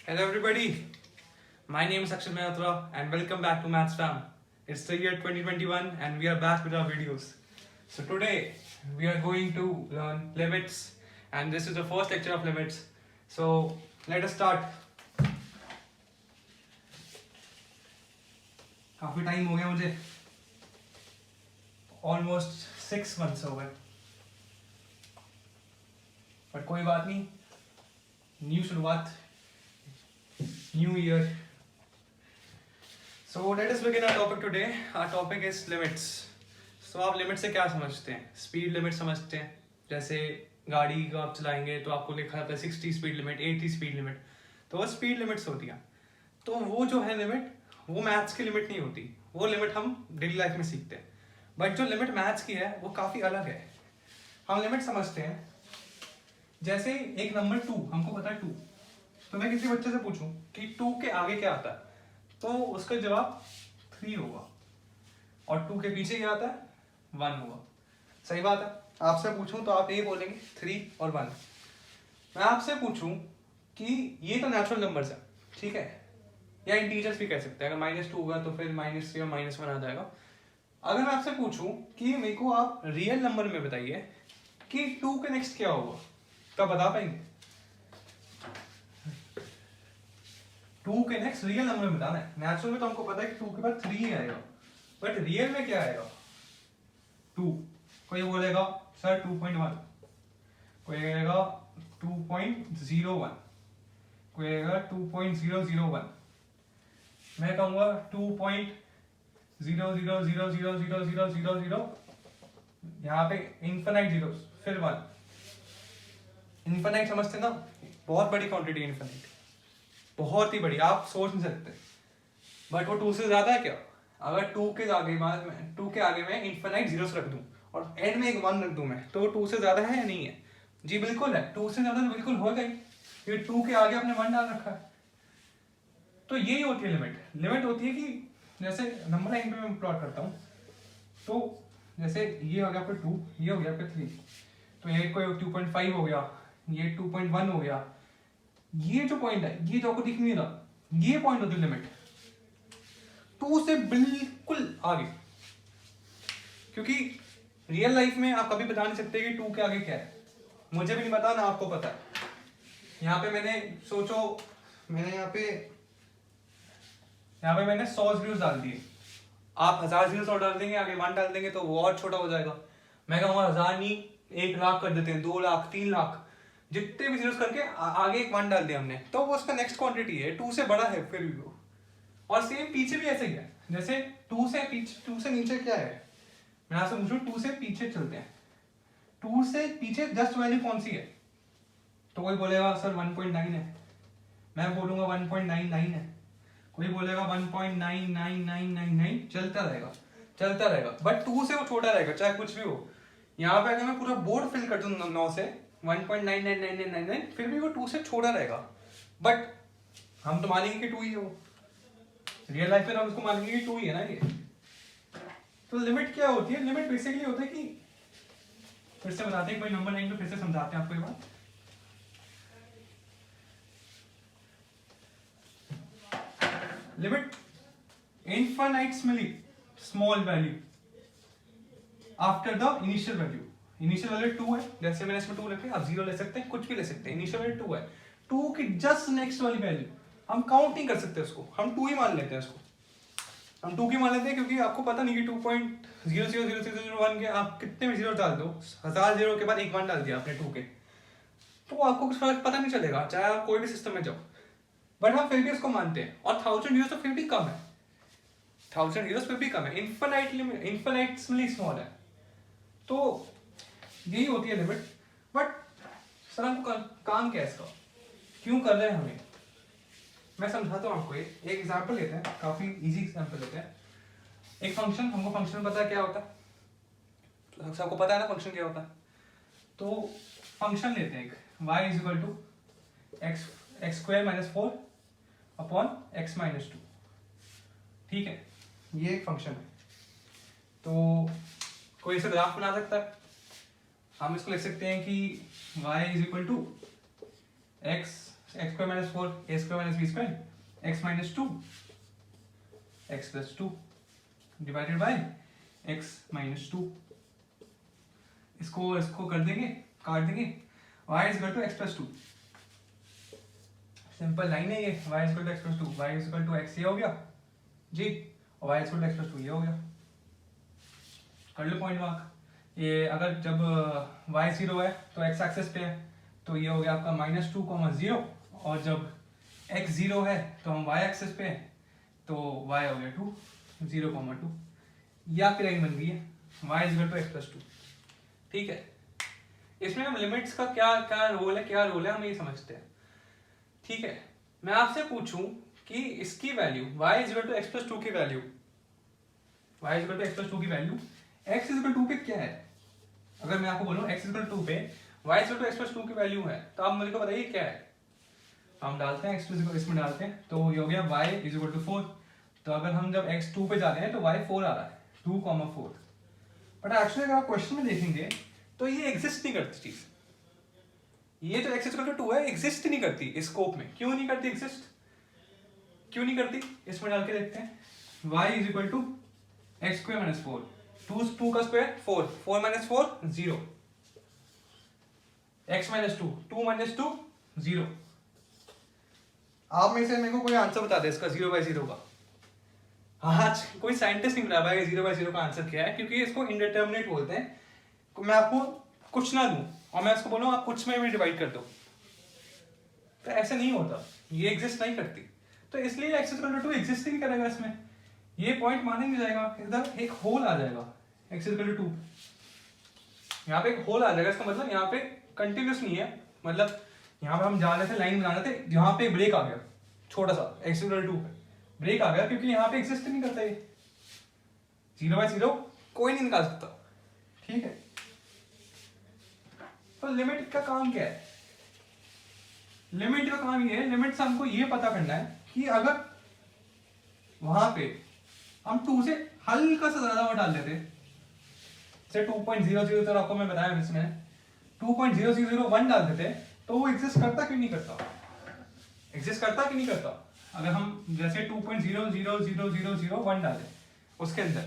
Hello everybody, my name is Akshay Mehrotra and welcome back to Maths Fam. It's the year 2021 and we are back with our videos. So today we are going to learn limits and this is the first lecture of limits. So let us start. काफी time हो गया मुझे, almost 6 months हो गए, but कोई बात नहीं, new शुरुआत, new year. So let us begin our topic today. Our topic is limits. So आप लिमिट से क्या समझते हैं? स्पीड लिमिट समझते हैं. जैसे गाड़ी को आप चलाएंगे तो आपको लिखा जाता है 60 स्पीड लिमिट, 80 स्पीड लिमिट, तो वो स्पीड लिमिट्स होती हैं. तो वो जो है लिमिट, वो मैथ्स की लिमिट नहीं होती, वो लिमिट हम डेली लाइफ में सीखते हैं. बट जो लिमिट मैथ्स की है वो काफ़ी अलग है. हम लिमिट समझते हैं जैसे एक नंबर 2, हमको पता है 2, तो मैं किसी बच्चे से पूछूं कि 2 के आगे क्या आता है, तो उसका जवाब 3 होगा, और 2 के पीछे क्या आता है 1 होगा. सही बात है. आपसे पूछूं तो आप यही बोलेंगे 3 और 1. मैं आपसे पूछूं कि ये तो नेचुरल नंबर्स है, ठीक है, या इंटीजर्स भी कह सकते हैं. अगर -2 होगा तो फिर -3 और -1 आ जाएगा. अगर मैं आपसे पूछूं कि मेरे को आप रियल नंबर में बताइए कि 2 के नेक्स्ट क्या होगा, तो बता पाएंगे? 2 के नेक्स्ट रियल नंबर में बताना है. नेचुरल में तो हमको पता है कि 2 के बाद 3 ही आएगा, बट रियल में क्या आएगा? 2. कोई बोलेगा सर 2.1, कोई कहेगा 2.01, कोई कहेगा 2.001, मैं कहूँगा 2.000000000, यहाँ पे इन्फिनाइट जीरोस, फिर 1. इन्फिनाइट समझते ना, बहुत बड़ी क्वांटिटी इन्फिनाइट, बहुत ही बड़ी, आप सोच नहीं सकते. बट वो 2 से ज्यादा है क्या? अगर 2 के आगे मैं इन्फिनाइट जीरोस रख दूं और एंड में एक 1 रख दूं मैं, तो वो 2 से ज्यादा है या नहीं है? जी बिल्कुल है. 2 से ज्यादा बिल्कुल होगा ही, ये 2 के आगे आपने 1 डाल रखा है. तो यही होती है लिमिट. लिमिट होती है कि जैसे नंबर लाइन पे मैं प्लॉट करता हूँ, तो जैसे ये हो गया आपका 2, ये हो गया आपका 3, तो ये कोई 2.5 हो गया, ये 2.1 हो गया. ये जो पॉइंट है, ये जो आपको दिख नहीं रहा, ये पॉइंट होती है लिमिट. 2 से बिल्कुल आगे, क्योंकि रियल लाइफ में आप कभी बता नहीं सकते कि 2 के आगे क्या है. मुझे भी नहीं पता, ना आपको पता है. यहाँ पे मैंने सोचो, मैंने यहाँ पे मैंने 100 जीरोस डाल दिए. आप 1000 जीरोस और डाल देंगे, आगे 1 डाल देंगे तो वो और छोटा हो जाएगा. मैं कहूँगा 1000 नहीं, 1 लाख कर देते हैं, 2 लाख, 3 लाख, जितने भी जीरोस करके आगे एक 1 डाल दिया हमने, तो वो उसका नेक्स्ट क्वांटिटी है. 2 से बड़ा है फिर भी वो. और सेम पीछे भी ऐसे ही है. जैसे 2 से नीचे क्या है, मैं आपसे पूछूं 2 से पीछे चलते हैं, 2 से पीछे जस्ट वैल्यू कौन सी है? तो कोई बोलेगा सर 1.9 है, मैं बोलूंगा 1.99 है, कोई बोलेगा 1.99999, चलता रहेगा. बट 2 से वो छोटा रहेगा, चाहे कुछ भी हो. यहाँ पे अगर मैं पूरा बोर्ड फिल कर दूं 9 से 1.999999, फिर भी वो 2 से छोटा रहेगा. बट हम तो मानेंगे कि 2 ही हो. रियल लाइफ में हम उसको मानेंगे कि 2 ही है ना ये. तो लिमिट क्या होती है? लिमिट बेसिकली होता है कि, फिर से बताते हैं, कोई नंबर लाइन पे फिर से समझाते हैं आपको ये बात. Limit infinitesimally small value after the initial value. Initial value 2 है, जैसे मैंने इसमें 2 रखे, आप 0 ले सकते हैं, कुछ भी ले सकते हैं. इनिशियल वैल्यू 2 है, 2 की जस्ट नेक्स्ट वाली वैल्यू हम काउंट नहीं कर सकते उसको, हम 2 ही मान लेते हैं उसको. हम 2 की मान लेते हैं क्योंकि आपको पता नहीं कि 2.0000001 के आप कितने भी जीरो डाल दो, 1000 जीरो के बाद एक 1 डाल दिया आपने 2 के, तो आपको कुछ फर्क पता नहीं चलेगा, चाहे आप कोई भी सिस्टम में जाओ. बट हम फिर भी उसको मानते हैं. और 1000 जीरो तो फिर भी कम है, 1000 जीरो फिर भी कम है, इनफिनिटली स्मॉल है. तो यही होती है लिमिट. बट सर हमको काम क्या है इसका, क्यों कर रहे हैं हमें? मैं समझाता हूँ आपको. एक एग्जांपल लेते हैं, काफी इजी एग्जांपल लेते हैं. एक फंक्शन, हमको फंक्शन पता है क्या होता है, सबको पता है ना फंक्शन क्या होता है. तो फंक्शन लेते हैं एक, y is equal to x square minus 4 upon x minus 2. ठीक है, ये एक फंक्शन है. तो कोई इसे ग्राफ बना सकता है. हम इसको लिख सकते हैं कि y is equal to x x square minus 4 A square minus B square x minus 2 x plus 2 divided by x minus 2। इसको कर देंगे, काट देंगे, y is equal to x plus 2। Simple line है ये, y is equal to x plus 2, y is equal to x ये हो गया जी, और y is equal to x plus 2 ये हो गया। कर लो पॉइंट मार्क। ये अगर जब y 0 है तो x एक्सिस पे है, तो ये हो गया आपका माइनस 2 0, और जब x 0 है तो हम y एक्सिस पे है, तो y हो गया 2 0 2। ये आपकी लाइन बन गई है y is equal to x plus 2। ठीक है, इसमें हम लिमिट्स का क्या रोल है हम ये समझते हैं। ठीक है, मैं आपसे पूछूं कि इसकी value y is equal to x plus 2 की value, y is equal to x plus 2 की value x is equal to पे क्या है। अगर मैं आपको बोलूं x इज इक्वल टू पे y is equal to x plus 2 की वैल्यू है, तो आप मुझे को बताइए क्या है। हम डालते हैं x टू इसमें डालते हैं, तो ये हो गया y इज इक्वल टू 4। तो अगर हम जब x 2 पे जा रहे हैं तो y 4 आ रहा है, 2 4। बट एक्चुअली अगर आप क्वेश्चन में देखेंगे तो ये एग्जिस्ट नहीं करती चीज। ये जो x इक्वल टू 2 है एग्जिस्ट नहीं करती इस स्कोप में। क्यों नहीं करती एग्जिस्ट, क्यों नहीं करती, इसमें डाल के देखते हैं। y is equal to x square minus 4, 2 का square 4, 4 minus 4 0, x minus 2, 2 minus 2 0। आप में से मेरे को कोई आंसर बता दे इसका 0/0 का। आज कोई साइंटिस्ट नहीं बता पाएगा 0/0 का आंसर क्या है, क्योंकि इसको इंडिटरमिनेट बोलते हैं। मैं आपको कुछ ना दूं और मैं इसको बोलूं आप कुछ में भी डिवाइड कर दो, तो ऐसे नहीं होता, ये एग्जिस्ट नहीं करती। तो इसलिए x इक्वल टू 2 एग्जिस्ट नहीं करेगा इसमें, ये पॉइंट माने नहीं जाएगा। इधर एक होल आ जाएगा x इक्वल टू 2, यहाँ पे एक होल आ जाएगा। इसका मतलब यहाँ पे कंटिन्यूस नहीं है, मतलब यहाँ पे हम जा रहे थे लाइन बना रहे थे, यहाँ पे ब्रेक आ गया छोटा सा, x इक्वल टू ब्रेक आ गया, क्योंकि यहाँ पे एग्जिस्ट नहीं करता ये 0/0 कोई नहीं निकाल सकता। ठीक है, तो लिमिट का काम क्या है। लिमिट का काम ये है, लिमिट से हमको ये पता करना है कि अगर वहां पे हम 2 से हल्का सा ज्यादा डाल देते, जैसे 2.00 तो आपको मैं बताया इसमें 2.0001 डाल देते, तो वो एग्जिस्ट करता कि नहीं करता, एग्जिस्ट करता कि नहीं करता। अगर हम जैसे 2.000001 डालें उसके अंदर,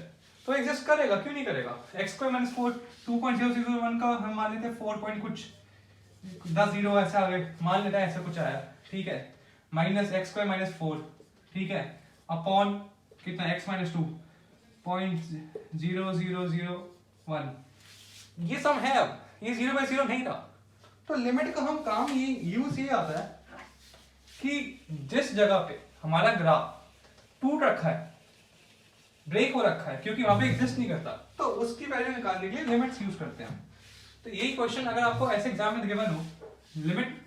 तो एग्जिस्ट करेगा, क्यों नहीं करेगा। x स्क्वायर माइनस 4, 2.0001 का हम मान लेते हैं 4 पॉइंट कुछ 10 0 ऐसा आ गए, मान लेते हैं ऐसा कुछ आया। ठीक है, माइनस x स्क्वायर माइनस 4, ठीक है, अपॉन कितना x माइनस 2.0001। ये सम है, अब ये 0/0 नहीं था। तो लिमिट का हम काम ये यूज ये आता है कि जिस जगह पे हमारा ग्राफ टूट रखा है, ब्रेक हो रखा है, क्योंकि वहां पे एग्जिस्ट नहीं करता, तो उसकी वैल्यू निकालने के लिए लिमिट्स यूज करते हैं। तो यही क्वेश्चन अगर आपको ऐसे एग्जाम में गिवन हो, लिमिट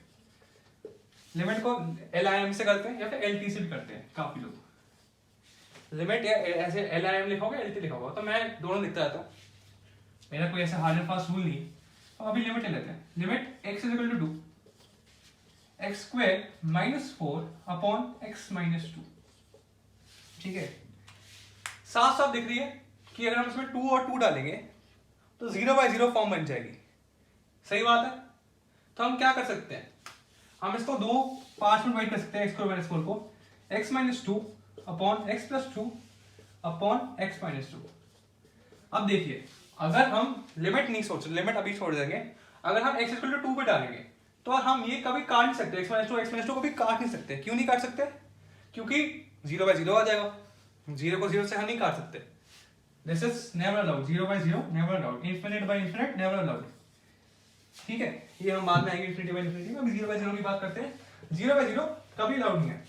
को LIM से करते हैं या फिर LT से भी करते हैं काफी लोग। लिमिट या ऐसे LIM लिखोगे LT लिखोगे, तो मैं दोनों लिखता रहता हूँ, मेरा कोई ऐसा हार्ड एंड फास्ट रूल नहीं। तो अभी लिमिट लेते हैं। Limit x is equal to 2 x square minus 4 upon x minus 2। ठीक है, साफ साफ दिख रही है कि अगर हम इसमें 2 और 2 डालेंगे तो 0/0 फॉर्म बन जाएगी। सही बात है। तो हम क्या कर सकते हैं, हम इसको दो पार्ट्स में डिवाइड कर सकते हैं, x स्क्वायर माइनस 4 को, x minus 2 upon x plus 2 upon x minus 2। अब देखिए, अगर हम लिमिट नहीं सोच, लिमिट अभी छोड़ देंगे, अगर हम x इक्वल टू 2 पे डालेंगे तो हम ये कभी काट नहीं सकते, x माइनस 2 कभी काट नहीं सकते। क्यों नहीं काट सकते, क्योंकि 0/0 आ जाएगा, 0 को 0 से हम नहीं काट सकते। This is never allowed, 0/0 never allowed, infinite by infinite never allowed. ठीक है, ये हम बाद में आएंगे इनफिनिटी बाय इनफिनिटी में, अभी 0/0 की बात करते हैं। 0/0 कभी अलाउड नहीं है,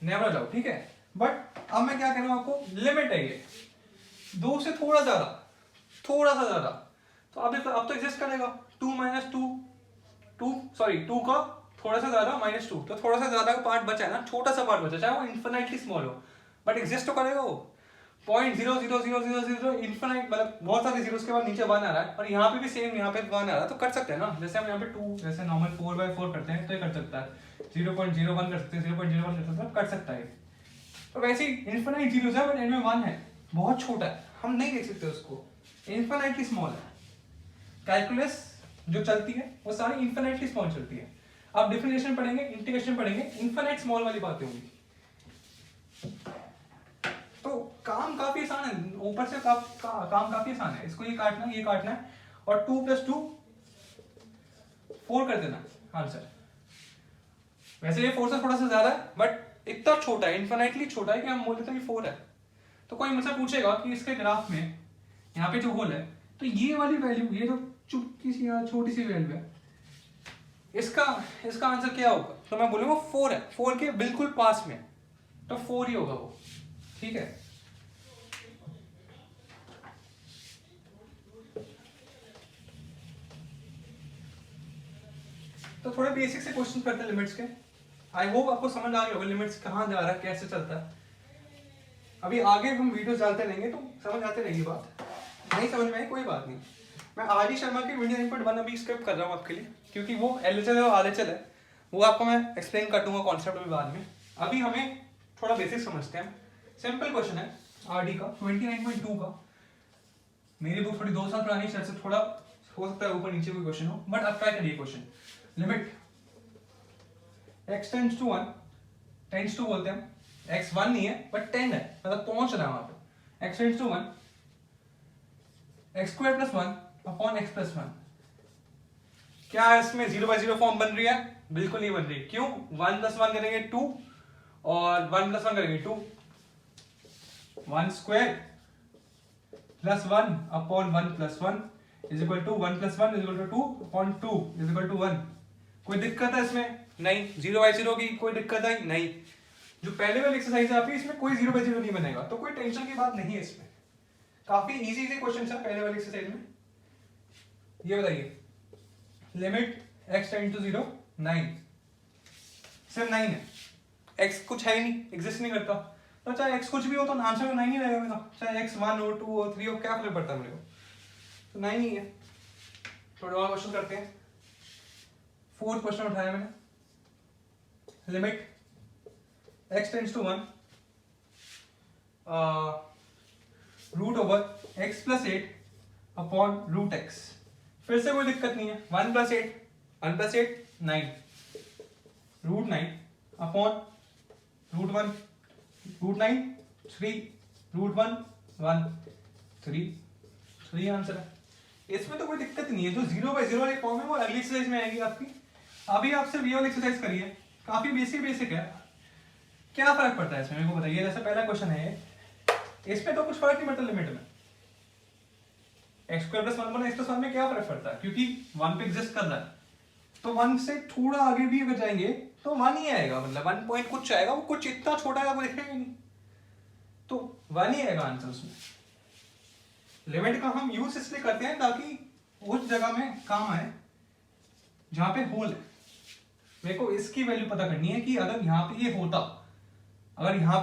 नेवर अलाउड। ठीक है, बट अब मैं क्या कह रहा हूं आपको, लिमिट है ये 2 से थोड़ा सा ज्यादा, तो अब तो एग्जिस्ट करेगा। 2 माइनस 2 का थोड़ा सा ज्यादा माइनस 2, तो थोड़ा सा ज्यादा का पार्ट बचा है ना, छोटा सा पार्ट बचा, चाहे वो इन्फिनाइटली स्मॉल हो, बट एग्जिस्ट तो करेगा वो। 0.00000 इन्फिनाइट, मतलब बहुत सारे जीरोस के बाद नीचे 1 आ रहा है, और यहाँ पे भी सेम, यहाँ पे 1 आ रहा है, तो कर सकते हैं ना। जैसे हम यहाँ पे 2 जैसे नॉर्मल 4/4 करते हैं तो ये कर सकता है, 0.01 कर सकते हैं, 0.01 कर सकते हैं, कर सकता है। तो वैसे ही इन्फिनाइट जीरोस है, बट एंड में 1 है, बहुत छोटा है, हम नहीं देख सकते उसको, इन्फिनाइटली स्मॉल है। कैलकुलस जो चलती है वो सारी इन्फिनाइटली स्मॉल चलती है। अब डिफरेंशिएशन पढ़ेंगे, इंटीग्रेशन पढ़ेंगे, इनफिनिट स्मॉल वाली बातें होंगी। तो काम काफी आसान है, ऊपर से काम काफी आसान है। इसको ये काटना है और 2 + 2 4 कर देना आंसर। वैसे ये 4 से थोड़ा सा ज्यादा है, बट इतना छोटा है, इनफिनिटली छोटा है कि हम बोल देते हैं कि 4 है। तो कोई मुझसे पूछेगा कि इसके ग्राफ में यहाँ पे जो होल है, तो ये वाली वैल्यू, ये जो चुटकी सी छोटी सी वैल्यू है, इसका आंसर क्या होगा? तो मैं बोलूंगा 4 है, 4 के बिल्कुल पास में, तो 4 ही होगा वो। ठीक है, तो थोड़े बेसिक से क्वेश्चन करते हैं लिमिट्स के। आई होप आपको समझ आ गया होगा लिमिट्स कहाँ जा रहा है, कैसे चलता है। अभी आगे हम वीडियोस डालते रहेंगे तो समझ आते रहेगी बात। नहीं समझ में आई कोई बात नहीं, मैं आर डी शर्मा की वीडियो 9.1 अभी स्क्रिप्ट कर रहा हूँ आपके लिए, क्योंकि वो LHL है और RHL है, वो आपको मैं एक्सप्लेन कर दूंगा कॉन्सेप्ट भी बाद में। अभी हमें थोड़ा बेसिक समझते हैं। सिंपल क्वेश्चन है RD का 29.2 का। मेरी बुक थोड़ी 2 साल पुरानी है, से थोड़ा हो सकता है ऊपर नीचे कोई क्वेश्चन हो, बट अब ट्राई करिए question. Limit x tends to 1, tends to बोलते हैं, x 1 नहीं है बट 10 है, मतलब पहुंच रहा है वहां पे। x tends to 1 x² + 1 upon x + 1। क्या इसमें 0/0 फॉर्म बन रही है? बिल्कुल नहीं बन रही। क्यों? 1 + 1 करेंगे 2 और 1 + 1 करेंगे 2। 1² + 1 upon 1 + 1 is equal to 1 + 1 is equal to 2 upon 2 is equal to 1। कोई दिक्कत है इसमें? नहीं। 0/0 की कोई दिक्कत है? नहीं। जो पहले वाली एक्सरसाइज है आपकी, इसमें कोई 0/0 नहीं बनेगा, तो कोई टेंशन की बात नहीं है इसमें। काफी इजी क्वेश्चन है पहले वाली एक्सरसाइज में। ये बताइए, लिमिट x टेंड टू 0 9, सिर्फ 9 है, x कुछ है ही नहीं, एग्जिस्ट नहीं करता, तो चाहे x कुछ भी हो तो आंसर तो 9 ही रहेगा मेरा, चाहे x 1 हो 2 हो 3 हो, क्या फर्क पड़ता है मेरे को, तो 9 ही है। थोड़ा और क्वेश्चन करते हैं। 4th क्वेश्चन उठाया मैंने, limit x tends to 1 √x + 8 upon √x। फिर से कोई दिक्कत नहीं है, 1 + 8 9 √9 अपॉन √1 √9 3 √1 1 3 आंसर है। इसमें तो कोई दिक्कत नहीं है। जो 0/0 वाली फॉर्म है वो अगली एक्सरसाइज में आएगी आपकी। अभी आप सिर्फ ये वाली एक्सरसाइज करिए, काफी बेसिक है। क्या फर्क पड़ता है इसमें मेरे को बताइए। जैसे पहला क्वेश्चन है, इसमें तो कुछ फर्क नहीं पड़ता लिमिट में। x² + 1 x + 1 में क्या फर्क पड़ता है, क्योंकि 1 पे एग्जिस्ट कर रहा है, तो 1 से थोड़ा आगे भी अगर जाएंगे तो 1 ही आएगा, मतलब 1 पॉइंट कुछ आएगा, वो कुछ इतना छोटा है आपको दिखेगा नहीं, तो 1 ही आएगा आंसर उसमें। लिमिट का हम यूज इसलिए करते हैं ताकि उस जगह में काम आए जहां पे होल है। मेरे को इसकी वैल्यू पता करनी है कि अगर यहाँ पे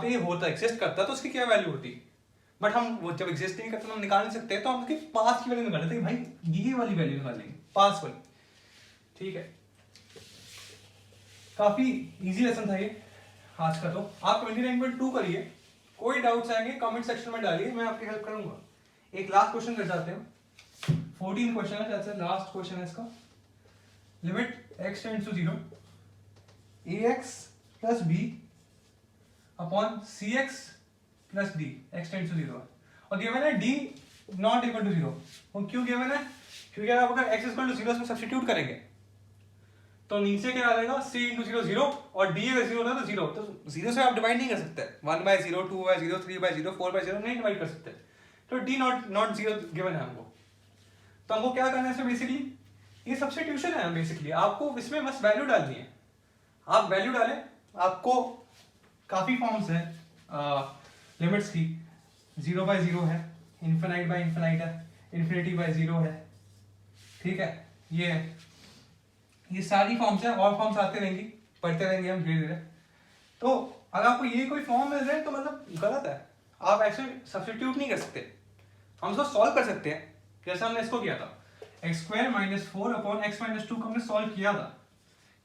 ये होता, एग्जिस्ट करता, तो उसकी क्या वैल्यू होती। बट हम वो जब एग्जिस्ट नहीं करते तो हम निकाल नहीं सकते, तो हम उसकी पास की वैल्यू निकाल लेते हैं, भाई ये वाली वैल्यू निकाल लेंगे, पास वाली। ठीक है, काफी इजी लेसन था ये आज का। तो आप 29.2 करिए, कोई डाउट्स आएंगे कमेंट सेक्शन में डालिए, मैं आपकी हेल्प करूंगा। एक लास्ट क्वेश्चन कर जाते हैं। 14 क्वेश्चन है, जैसे लास्ट क्वेश्चन है इसका। Limit x tends to 0 ax + b upon cx + d x tends to 0 और गिवन है d नॉट इक्वल टू 0। और क्यों गिवन है? क्योंकि आप अगर x = 0 इसमें सब्स्टिट्यूट करेंगे तो नीचे क्या आ जाएगा, c × 0 0 और d अगर 0 होता है तो 0, तो 0 से आप डिवाइड नहीं कर सकते। 1/0 2/0 3/0 4/0 नहीं डिवाइड कर सकते, तो d नॉट 0 गिवन है हमको। तो हमको क्या करना है इसमें, बेसिकली ये सब्स्टिट्यूशन है बेसिकली। आपको इसमें बस वैल्यू डालनी है, आप वैल्यू डालें। आपको काफी फॉर्म्स है लिमिट्स की, 0/0 है, ∞/∞ है, ∞/0 है, ठीक है, ये सारी फॉर्म्स है, और फॉर्म्स आते रहेंगी, पढ़ते रहेंगे हम धीरे धीरे। तो अगर आपको ये कोई फॉर्म मिल रहा है तो मतलब गलत है, आप ऐसे सब्स्टिट्यूट नहीं कर सकते। हम इसको सॉल्व कर सकते हैं, जैसे हमने इसको किया था, x² - 4 अपॉन x - 2 को हमने सॉल्व किया था।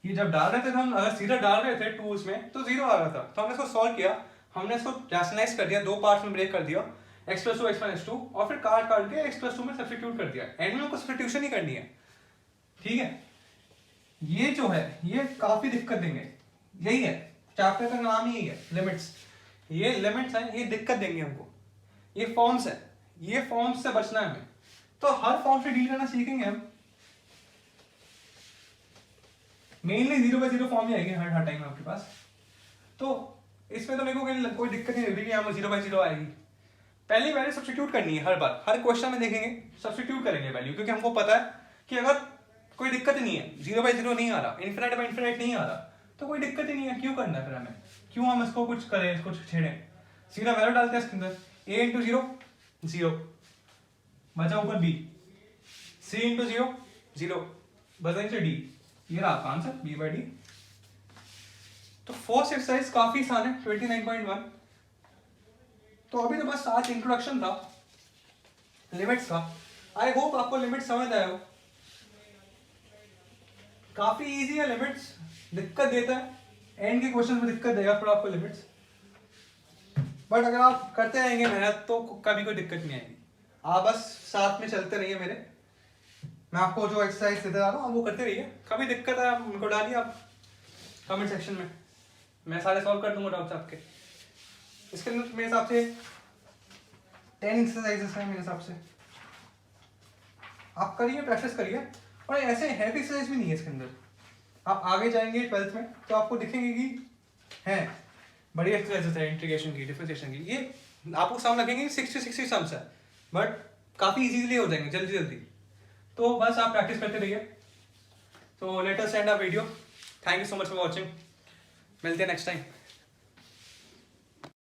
ये जब डाल रहे थे तो हम अगर सीधा डाल रहे थे 2 उसमें तो 0 आ रहा था, तो हमने इसको सॉल्व किया, हमने इसको रैशनलाइज कर दिया, 2 पार्ट्स में ब्रेक कर दिया, x + 2 x - 2, और फिर काट के x + 2 में सब्स्टिट्यूट कर दिया। एंड में हमको सब्स्टिट्यूशन ही करनी है, ठीक है। ये जो है ये काफी दिक्कत देंगे, यही है चैप्टर का नाम ही यही है, लिमिट्स। ये लिमिट्स हैं, ये दिक्कत देंगे हमको। ये फॉर्म्स है, ये फॉर्म्स से बचना है हमें, तो हर फॉर्म से डील करना सीखेंगे हम। मेनली 0/0 फॉर्म ही आएगी हर टाइम आपके पास, तो इसमें तो मेरे को कोई दिक्कत नहीं लग रही कि यहाँ 0/0 आएगी। पहली वैल्यू सब्स्टिट्यूट करनी है हर बार, हर क्वेश्चन में देखेंगे सब्स्टिट्यूट करेंगे वैल्यू, क्योंकि हमको पता है कि अगर कोई दिक्कत नहीं है, 0/0 नहीं आ रहा, इन्फिनिट नहीं आ रहा, तो कोई दिक्कत ही नहीं है, क्यों करना है फिर हमें, क्यों हम इसको कुछ करें, इसको छेड़ें। सीधा वैल्यू डालते हैं इसके अंदर, a इंटू 0 0, बचा ऊपर b, c इंटू 0 0, बचा नीचे d, ये रहा आपका आंसर b/d। तो फर्स्ट एक्सरसाइज काफी आसान है, 29.1। तो अभी तो बस आज इंट्रोडक्शन था लिमिट्स का। आई होप आपको लिमिट्स समझ आया हो। काफी इजी है लिमिट्स, दिक्कत देता है एंड के क्वेश्चन में, दिक्कत देगा फिर आपको लिमिट्स, बट अगर आप करते रहेंगे मेहनत तो कभी कोई दिक्कत नहीं आएगी। आप बस साथ में चलते रहिए मेरे, मैं आपको जो एक्सरसाइज देते जा रहा हूँ वो करते रहिए। कभी दिक्कत है उनको डालिए आप कमेंट सेक्शन में, मैं सारे सॉल्व कर दूंगा डाउट्स आपके। इसके अंदर मेरे हिसाब से 10 एक्सरसाइजेस हैं मेरे हिसाब से, आप करिए, प्रैक्टिस करिए। और ऐसे हैवी एक्सरसाइज भी नहीं है इसके अंदर, आप आगे जाएंगे 12th में तो आपको दिखेंगे कि हैं बड़ी एक्सरसाइजेस है, इंटीग्रेशन की, डिफरेंशिएशन की, ये आपको सामने लगेंगे 60 सम्स है, बट काफ़ी इजीली हो जाएंगे जल्दी जल्दी। तो बस आप प्रैक्टिस करते रहिए। तो let us and a video, thank you so much for watching, मिलते हैं नेक्स्ट टाइम।